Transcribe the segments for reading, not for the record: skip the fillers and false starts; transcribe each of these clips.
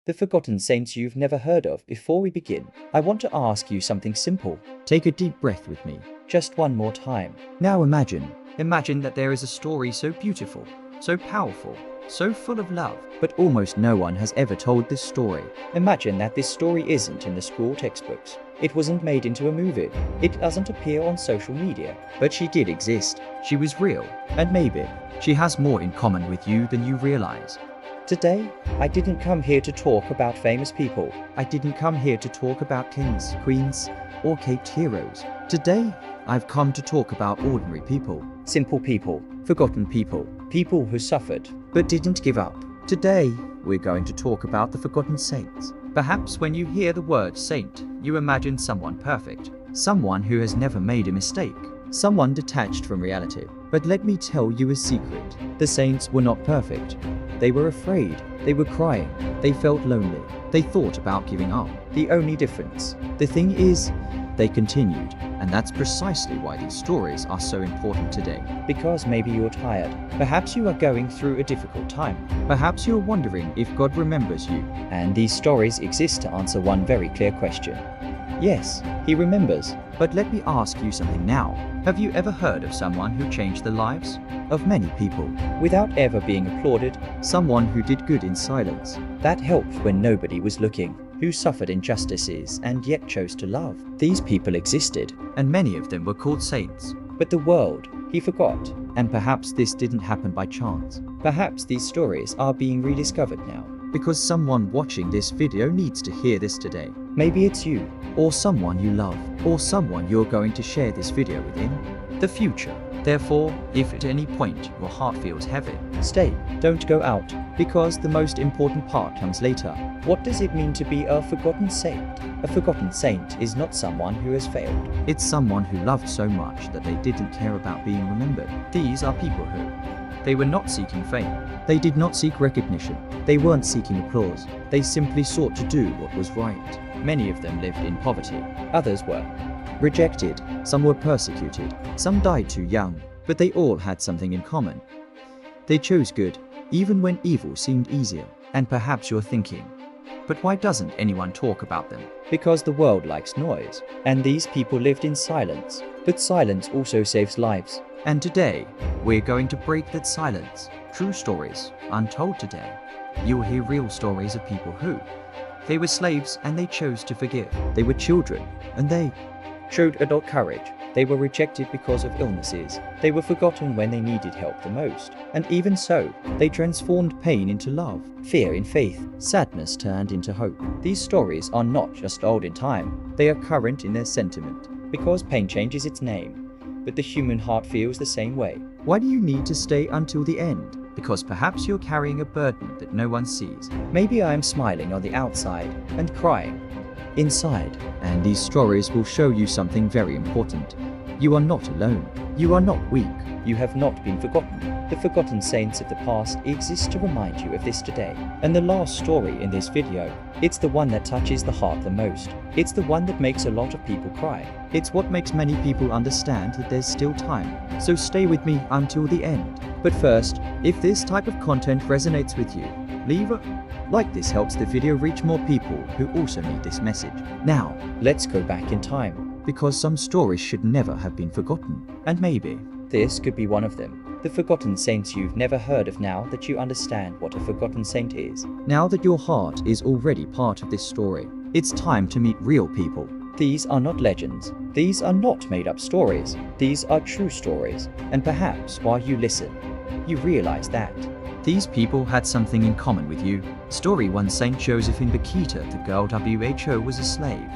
the forgotten saints you've never heard of. Before we begin, I want to ask you something simple. Take a deep breath with me. Just one more time. Now imagine that there is a story so beautiful, so powerful, so full of love, but almost no one has ever told this story. Imagine that this story isn't in the school textbooks. It wasn't made into a movie. It doesn't appear on social media. But she did exist. She was real. And maybe she has more in common with you than you realize. Today, I didn't come here to talk about famous people. I didn't come here to talk about kings, queens, or caped heroes. Today, I've come to talk about ordinary people. Simple people. Forgotten people. People who suffered but didn't give up. Today, we're going to talk about the forgotten saints. Perhaps when you hear the word saint, you imagine someone perfect. Someone who has never made a mistake. Someone detached from reality. But let me tell you a secret. The saints were not perfect. They were afraid. They were crying. They felt lonely. They thought about giving up. The only difference. The thing is, they continued. And that's precisely why these stories are so important today. Because maybe you're tired. Perhaps you are going through a difficult time. Perhaps you're wondering if God remembers you. And these stories exist to answer one very clear question. Yes, He remembers. But let me ask you something now. Have you ever heard of someone who changed the lives of many people without ever being applauded? Someone who did good in silence. That helped when nobody was looking. Who suffered injustices and yet chose to love. These people existed. And many of them were called saints. But the world, he forgot. And perhaps this didn't happen by chance. Perhaps these stories are being rediscovered now. Because someone watching this video needs to hear this today. Maybe it's you. Or someone you love. Or someone you're going to share this video with in the future. Therefore, if at any point your heart feels heavy, stay, don't go out, because the most important part comes later. What does it mean to be a forgotten saint? A forgotten saint is not someone who has failed. It's someone who loved so much that they didn't care about being remembered. These are people who, they were not seeking fame. They did not seek recognition. They weren't seeking applause. They simply sought to do what was right. Many of them lived in poverty. Others were rejected. Some were persecuted. Some died too young. But they all had something in common. They chose good, even when evil seemed easier. And perhaps you're thinking, but why doesn't anyone talk about them? Because the world likes noise. And these people lived in silence. But silence also saves lives. And today, we're going to break that silence. True stories, untold today. You'll hear real stories of people who, they were slaves and they chose to forgive. They were children and they showed adult courage. They were rejected because of illnesses. They were forgotten when they needed help the most. And even so, they transformed pain into love, fear in faith, sadness turned into hope. These stories are not just old in time, they are current in their sentiment. Because pain changes its name, but the human heart feels the same way. Why do you need to stay until the end? Because perhaps you're carrying a burden that no one sees. Maybe I am smiling on the outside and crying inside. And these stories will show you something very important. You are not alone. You are not weak. You have not been forgotten. The forgotten saints of the past exist to remind you of this today. And the last story in this video, it's the one that touches the heart the most. It's the one that makes a lot of people cry. It's what makes many people understand that there's still time. So stay with me until the end. But first, if this type of content resonates with you, leave a like. This helps the video reach more people who also need this message. Now, let's go back in time. Because some stories should never have been forgotten. And maybe this could be one of them. The forgotten saints you've never heard of. Now that you understand what a forgotten saint is. Now that your heart is already part of this story, it's time to meet real people. These are not legends. These are not made-up stories. These are true stories. And perhaps while you listen, you realize that these people had something in common with you. Story 1. Saint Joseph in Bakita. The girl WHO was a slave,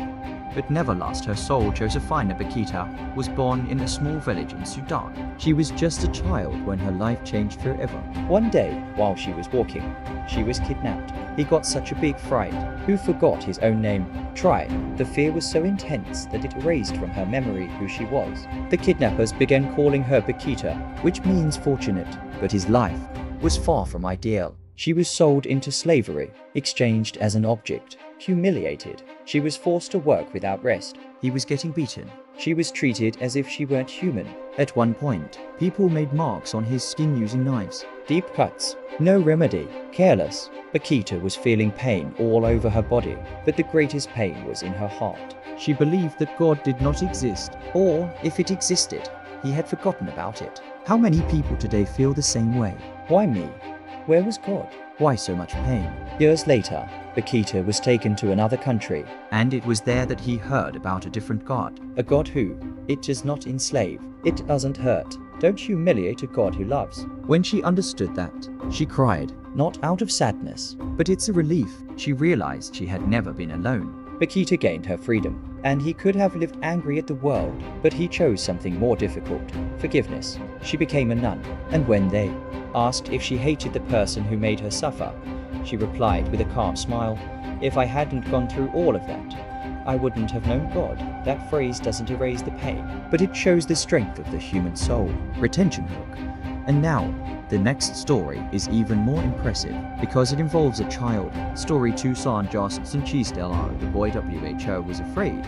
but never lost her soul. Josephina Bakita was born in a small village in Sudan. She was just a child when her life changed forever. One day, while she was walking, she was kidnapped. He got such a big fright. Who forgot his own name? Try. The fear was so intense that it erased from her memory who she was. The kidnappers began calling her Bakita, which means fortunate. But his life was far from ideal. She was sold into slavery, exchanged as an object, humiliated. She was forced to work without rest. He was getting beaten. She was treated as if she weren't human. At one point, people made marks on his skin using knives. Deep cuts. No remedy. Careless. Paquita was feeling pain all over her body, but the greatest pain was in her heart. She believed that God did not exist, or if it existed, he had forgotten about it. How many people today feel the same way? Why me? Where was God? Why so much pain? Years later, Paquita was taken to another country. And it was there that he heard about a different God. A God who, it does not enslave, it doesn't hurt. Don't humiliate a God who loves. When she understood that, she cried. Not out of sadness. But it's a relief. She realized she had never been alone. Paquita gained her freedom, and he could have lived angry at the world, but he chose something more difficult: forgiveness. She became a nun, and when they asked if she hated the person who made her suffer, she replied with a calm smile, "If I hadn't gone through all of that, I wouldn't have known God." That phrase doesn't erase the pain, but it shows the strength of the human soul. Retention hook. And now, the next story is even more impressive because it involves a child. Story Tucson Jos Sanchis the boy WHO was afraid,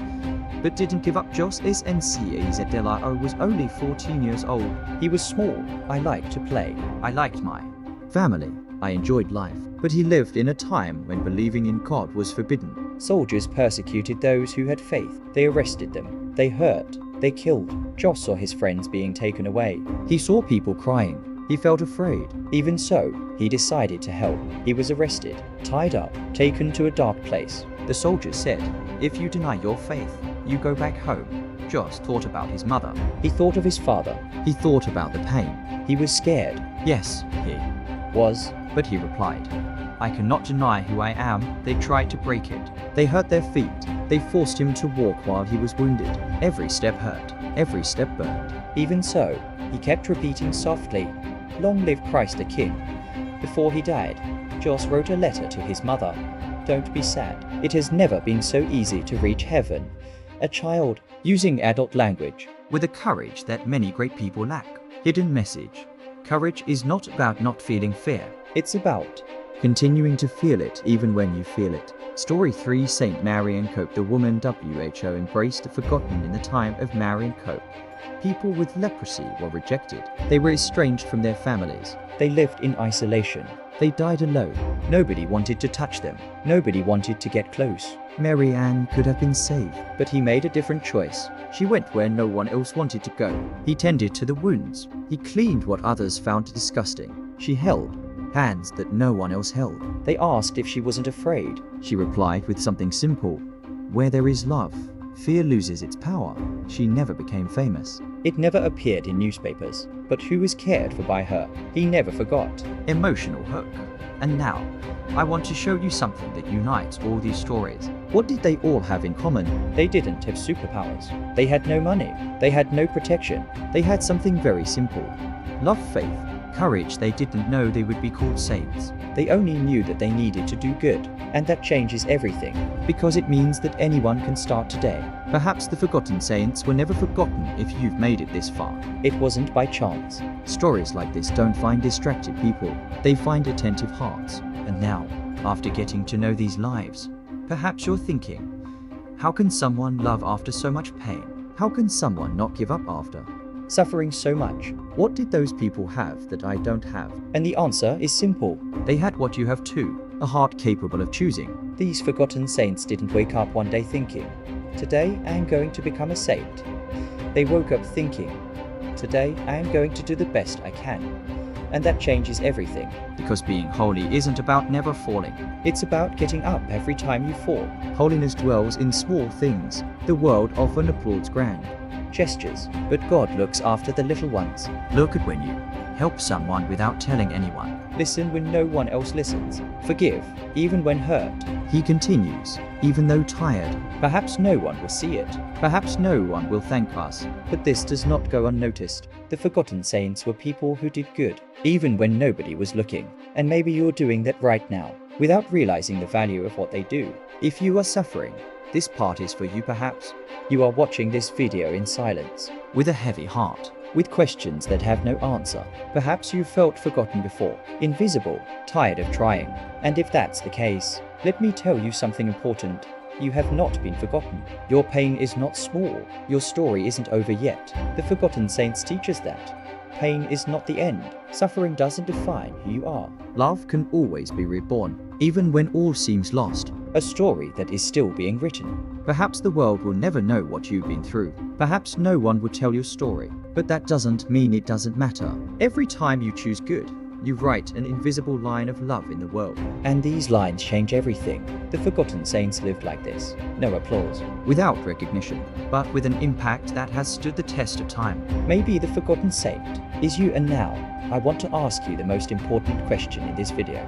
but didn't give up. Jos SNCAZDLRO was only 14 years old. He was small. I liked to play. I liked my family. I enjoyed life. But he lived in a time when believing in God was forbidden. Soldiers persecuted those who had faith. They arrested them. They hurt. They killed. Jos saw his friends being taken away. He saw people crying. He felt afraid. Even so, he decided to help. He was arrested, tied up, taken to a dark place. The soldiers said, "If you deny your faith, you go back home." Jos thought about his mother. He thought of his father. He thought about the pain. He was scared. Yes, he was. But he replied, "I cannot deny who I am." They tried to break it. They hurt their feet. They forced him to walk while he was wounded. Every step hurt. Every step burned. Even so, he kept repeating softly, "Long live Christ the King." Before he died, Jos wrote a letter to his mother. "Don't be sad. It has never been so easy to reach heaven." A child, using adult language. With a courage that many great people lack. Hidden message. Courage is not about not feeling fear. It's about continuing to feel it even when you feel it. Story 3 Saint Mary and Cope. The woman WHO embraced the forgotten in the time of Mary and Cope. People with leprosy were rejected. They were estranged from their families. They lived in isolation. They died alone. Nobody wanted to touch them. Nobody wanted to get close. Mary Ann could have been saved. But he made a different choice. She went where no one else wanted to go. He tended to the wounds. He cleaned what others found disgusting. She held hands that no one else held. They asked if she wasn't afraid. She replied with something simple: "Where there is love, fear loses its power." She never became famous. It never appeared in newspapers. But who was cared for by her? He never forgot. Emotional hook. And now, I want to show you something that unites all these stories. What did they all have in common? They didn't have superpowers. They had no money. They had no protection. They had something very simple: love, faith, courage. They didn't know they would be called saints. They only knew that they needed to do good, and that changes everything, because it means that anyone can start today. Perhaps the forgotten saints were never forgotten if you've made it this far. It wasn't by chance. Stories like this don't find distracted people, they find attentive hearts. And now, after getting to know these lives, perhaps you're thinking, how can someone love after so much pain? How can someone not give up after suffering so much? What did those people have that I don't have? And the answer is simple. They had what you have too, a heart capable of choosing. These forgotten saints didn't wake up one day thinking, "Today I am going to become a saint." They woke up thinking, "Today I am going to do the best I can." And that changes everything. Because being holy isn't about never falling. It's about getting up every time you fall. Holiness dwells in small things. The world often applauds grand gestures, but God looks after the little ones. Look at when you help someone without telling anyone. Listen when no one else listens. Forgive, even when hurt. He continues, even though tired. Perhaps no one will see it. Perhaps no one will thank us. But this does not go unnoticed. The forgotten saints were people who did good, even when nobody was looking. And maybe you're doing that right now, without realizing the value of what they do. If you are suffering, this part is for you perhaps. You are watching this video in silence, with a heavy heart, with questions that have no answer. Perhaps you felt forgotten before, invisible, tired of trying. And if that's the case, let me tell you something important. You have not been forgotten. Your pain is not small. Your story isn't over yet. The Forgotten Saints teach us that pain is not the end. Suffering doesn't define who you are. Love can always be reborn, even when all seems lost. A story that is still being written. Perhaps the world will never know what you've been through. Perhaps no one will tell your story. But that doesn't mean it doesn't matter. Every time you choose good, you write an invisible line of love in the world. And these lines change everything. The Forgotten Saints lived like this. No applause. Without recognition, but with an impact that has stood the test of time. Maybe the Forgotten Saint is you, and now I want to ask you the most important question in this video.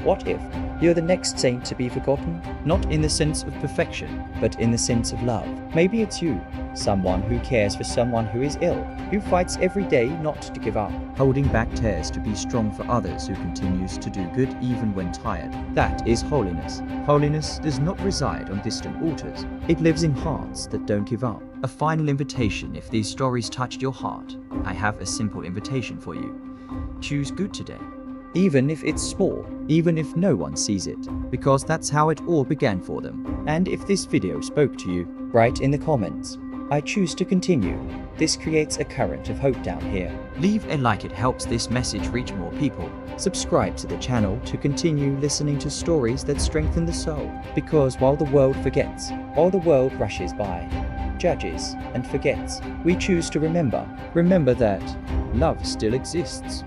What if you're the next saint to be forgotten? Not in the sense of perfection, but in the sense of love. Maybe it's you, someone who cares for someone who is ill, who fights every day not to give up, holding back tears to be strong for others, who continues to do good even when tired. That is holiness. Holiness does not reside on distant altars. It lives in hearts that don't give up. A final invitation: if these stories touched your heart, I have a simple invitation for you. Choose good today. Even if it's small, even if no one sees it, because that's how it all began for them. And if this video spoke to you, write in the comments, I choose to continue. This creates a current of hope down here. Leave a like, it helps this message reach more people. Subscribe to the channel to continue listening to stories that strengthen the soul. Because while the world forgets, while the world rushes by, judges, and forgets, we choose to remember. Remember that love still exists.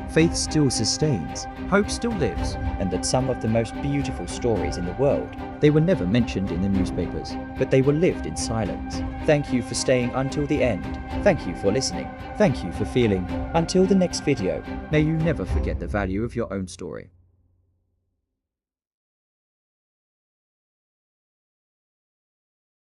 Faith still sustains, hope still lives, and that some of the most beautiful stories in the world, they were never mentioned in the newspapers, but they were lived in silence. Thank you for staying until the end. Thank you for listening. Thank you for feeling. Until the next video, may you never forget the value of your own story.